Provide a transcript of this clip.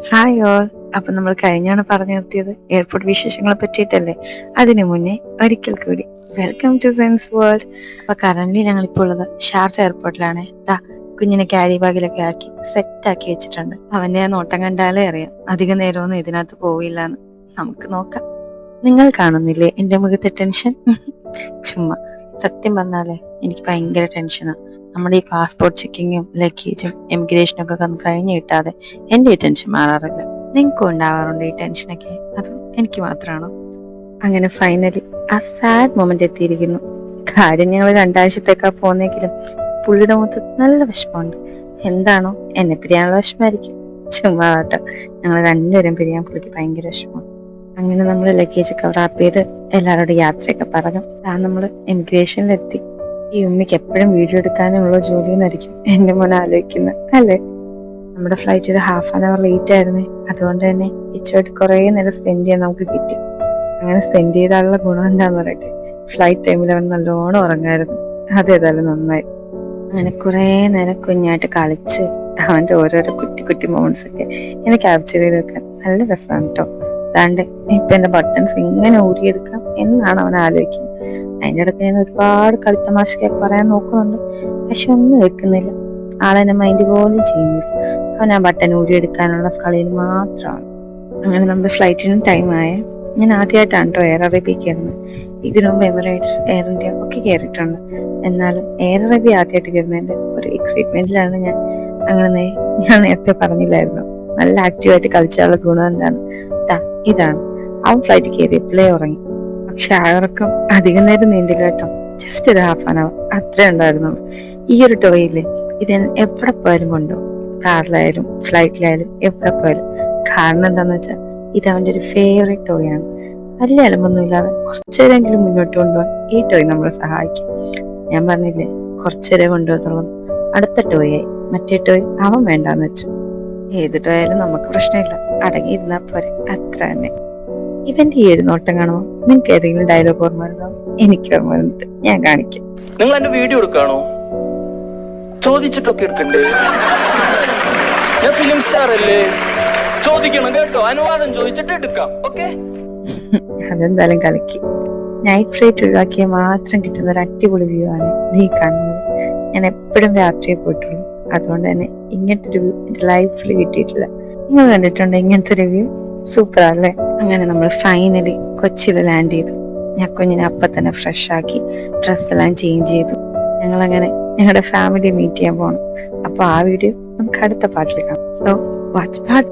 Hi all. അപ്പൊ നമ്മൾ കഴിഞ്ഞാണ് പറഞ്ഞു നിർത്തിയത് എയർപോർട്ട് വിശേഷങ്ങളെ പറ്റിയിട്ടല്ലേ. അതിനു മുന്നേ ഒരിക്കൽ കൂടി വെൽക്കം ടു സെൻസ് വേൾഡ്. അപ്പൊ കറന്റ് ഞങ്ങളിപ്പോൾ ഉള്ളത് ഷാർജ എയർപോർട്ടിലാണ്. കുഞ്ഞിനെ ക്യാരി ബാഗിലൊക്കെ ആക്കി സെറ്റ് ആക്കി വെച്ചിട്ടുണ്ട്. അവന്റെ ആ നോട്ടം കണ്ടാലേ അറിയാം അധിക നേരമൊന്നും ഇതിനകത്ത് പോവില്ലാന്ന്. നമുക്ക് നോക്കാം. നിങ്ങൾ കാണുന്നില്ലേ എന്റെ മുഖത്തെ ടെൻഷൻ? ചുമ്മാ. സത്യം പറഞ്ഞാലേ എനിക്ക് ഭയങ്കര ടെൻഷനാണ്. നമ്മുടെ ഈ പാസ്പോർട്ട് ചെക്കിങ്ങും ലഗേജും എമിഗ്രേഷനും ഒക്കെ കഴിഞ്ഞ് കിട്ടാതെ എന്റെ ഈ ടെൻഷൻ മാറാറില്ല. നിങ്ങൾക്കും ഉണ്ടാവാറുണ്ട് ഈ ടെൻഷനൊക്കെ? അത് എനിക്ക് മാത്രമാണോ? അങ്ങനെ ഫൈനലി ആ സാഡ് മൊമെന്റ് എത്തിയിരിക്കുന്നു. കാര്യം ഞങ്ങൾ 2 ആഴ്ചത്തേക്കാ പോന്നെങ്കിലും പുള്ളിയുടെ മുഖത്ത് നല്ല വിഷമമുണ്ട്. എന്താണോ എന്നെ പിരിയാനുള്ള വിഷമായിരിക്കും. ചുമ്മാ കേട്ടോ, ഞങ്ങൾ രണ്ടുപേരും പിരിയാൻ പുള്ളിക്ക് ഭയങ്കര വിഷമമാണ്. അങ്ങനെ നമ്മൾ ലഗേജ് ഒക്കെ റാപ്പ് ചെയ്ത് എല്ലാവരോടും യാത്രയൊക്കെ പറഞ്ഞു. നമ്മൾ എമിഗ്രേഷനിലെത്തി. ഈ ഉമ്മയ്ക്ക് എപ്പോഴും വീഡിയോ എടുക്കാനുള്ള ജോലി എന്നായിരിക്കും എന്റെ മോൻ ആലോചിക്കുന്നത് അല്ലേ. നമ്മുടെ ഫ്ലൈറ്റ് ഒരു ½ ലേറ്റ് ആയിരുന്നേ. അതുകൊണ്ട് തന്നെ ഇച്ചോട്ട് കുറെ നേരം സ്പെൻഡ് ചെയ്യാൻ നമുക്ക് കിട്ടി. അങ്ങനെ സ്പെൻഡ് ചെയ്താലുള്ള ഗുണം എന്താന്ന് പറയട്ടെ, ഫ്ലൈറ്റ് ടൈമിൽ അവൻ നല്ലോണം ഉറങ്ങായിരുന്നു. അതേതായാലും നന്നായി. അങ്ങനെ കുറെ നേരം കുഞ്ഞായിട്ട് കളിച്ച് അവന്റെ ഓരോരോ കുറ്റി കുറ്റി മൊമെന്റ്സ് ഒക്കെ എനിക്ക് ക്യാപ്ചർ ചെയ്ത് വെക്കാൻ നല്ല രസമാണ് കേട്ടോ. അതാണ്ട് ഇപ്പൊ എന്റെ ബട്ടൺസ് ഇങ്ങനെ ഊരിയെടുക്കാം എന്നാണ് അവൻ ആലോചിക്കുന്നത്. അതിന്റെ ഇടയ്ക്ക് ഞാൻ ഒരുപാട് കളിത്തമാശയൊക്കെ പറയാൻ നോക്കുന്നുണ്ട്, പക്ഷെ ഒന്നും വെക്കുന്നില്ല. ആളെന്നെ മൈൻഡ് പോലും ചെയ്യുന്നില്ല. അവൻ ആ ബട്ടൺ ഊരിയെടുക്കാനുള്ള കളിയിൽ മാത്രമാണ്. അങ്ങനെ നമ്മുടെ ഫ്ലൈറ്റിനും ടൈമായ. ഞാൻ ആദ്യമായിട്ടാണ് കേട്ടോ എയർ അറേബ്യ കയറുന്നത്. ഇതിനു മുമ്പ് എമിറേറ്റ്സ്, എയർ ഇന്ത്യ ഒക്കെ കയറിയിട്ടുണ്ട്. എന്നാലും എയർ അറേബ്യ ആദ്യമായിട്ട് കയറുന്നതിന്റെ ഒരു എക്സൈറ്റ്മെന്റിലാണ് ഞാൻ. അങ്ങനെ ഞാൻ നേരത്തെ പറഞ്ഞില്ലായിരുന്നു നല്ല ആക്റ്റീവായിട്ട് കളിച്ചാലുള്ള ഗുണം എന്താണ്? ഇതാണ്. അവൻ ഫ്ലൈറ്റ് കയറിയപ്പോഴേ ഉറങ്ങി. പക്ഷെ ആ ഉറക്കം അധികം നേരം നീണ്ടില്ല കേട്ടോ. ജസ്റ്റ് ഒരു ½ അത്രേ ഉണ്ടായിരുന്നു. ഈ ഒരു ടോയില്ലേ, ഇത് എവിടെ പോയാലും കൊണ്ടുപോകും. കാറിലായാലും ഫ്ലൈറ്റിലായാലും എവിടെ പോയാലും. കാരണം എന്താന്ന് വെച്ചാൽ ഇത് അവന്റെ ഒരു ഫേവറേറ്റ് ടോയാണ്. വലിയ അലമ്പൊന്നുമില്ലാതെ കുറച്ചേരെങ്കിലും മുന്നോട്ട് കൊണ്ടുപോകാൻ ഈ ടോയ് നമ്മളെ സഹായിക്കും. ഞാൻ പറഞ്ഞില്ലേ കുറച്ചേരെ കൊണ്ടുപോകത്തുള്ളൂ. അടുത്ത ടോയായി. മറ്റേ ടോയ് അവൻ വേണ്ടാന്ന് വെച്ചു. ഏത് ടോയാലും നമുക്ക് പ്രശ്നമില്ല, അടങ്ങിയിരുന്നാ പോരെ, അത്ര തന്നെ. ഇവന്റെ ഈ ഒരു നോട്ടം കാണുമോ? നിങ്ങൾക്ക് ഏതെങ്കിലും ഡയലോഗ് ഓർമ്മ വരുന്നോ? എനിക്ക് ഓർമ്മ വരുന്നുണ്ട്, ഞാൻ കാണിക്കാം. നിങ്ങൾ എന്റെ വീഡിയോ എടുക്കാണോ? ചോദിച്ചിട്ടൊക്കെ എടുക്കണ്ടേ? ഞാൻ ഫിലിം സ്റ്റാർ അല്ലേ? ചോദിക്കണം കേട്ടോ, അനുവാദം ചോദിച്ചിട്ട് എടുക്കാം. ഓക്കെ. അതെന്തായാലും കളിക്ക്. നൈറ്റ് ഫ്ലൈറ്റ് ഒഴിവാക്കിയാൽ മാത്രം കിട്ടുന്ന ഒരു അടിപൊളി വ്യൂ ആണ് നീ കാണുന്നത്. ഞാൻ എപ്പോഴും രാത്രിയെ പോയിട്ടുള്ളൂ. അതുകൊണ്ട് തന്നെ ഇങ്ങനത്തെ ഒരു വ്യൂ എന്റെ ലൈഫിൽ കിട്ടിയിട്ടില്ല. നിങ്ങൾ കണ്ടിട്ടുണ്ടോ ഇങ്ങനത്തെ ഒരു വ്യൂ? സൂപ്പർ അല്ലേ? അങ്ങനെ നമ്മൾ ഫൈനലി കൊച്ചിയിൽ ലാൻഡ് ചെയ്തു. ഞാൻ കുഞ്ഞിനെ അപ്പം തന്നെ ഫ്രഷ് ആക്കി ഡ്രസ്സെല്ലാം ചേഞ്ച് ചെയ്തു. ഞങ്ങളങ്ങനെ ഞങ്ങളുടെ ഫാമിലി മീറ്റ് ചെയ്യാൻ പോകണം. അപ്പൊ ആ വീഡിയോ നമുക്ക് അടുത്ത പാട്ടിൽ കാണാം. So watch part